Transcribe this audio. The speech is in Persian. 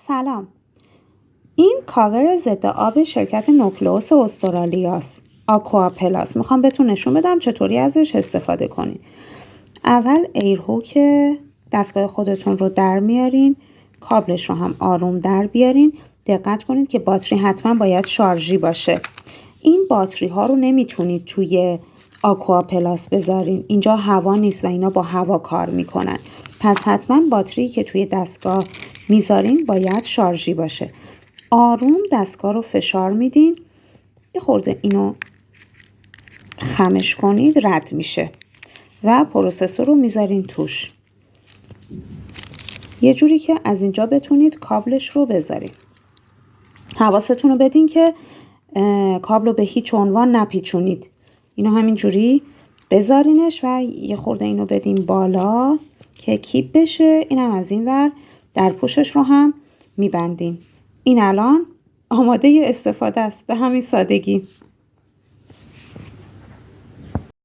سلام. این کاور ضد آب شرکت نوکلئوس استرالیاست. آکوا پلاس. میخوام بهتون نشون بدم چطوری ازش استفاده کنید. اول ایرهوک دستگاه خودتون رو در میارین، کابلش رو هم آروم در بیارین. دقت کنید که باتری حتما باید شارژی باشه. این باتری ها رو نمیتونید توی آکوا پلاس بذارین. اینجا هوا نیست و اینا با هوا کار میکنن. پس حتما باتری که توی دستگاه میذارین باید شارژی باشه. آروم دستگاه رو فشار میدین. یه خورده اینو خمش کنید، رد میشه و پروسسور رو میذارین توش. یه جوری که از اینجا بتونید کابلش رو بذارین. حواستون رو بدین که کابل رو به هیچ عنوان نپیچونید. اینو همین جوری بذارینش و یه خورده اینو بدین بالا که کیپ بشه. اینم از این ور در پوشش رو هم میبندین. این الان آماده استفاده است، به همین سادگی.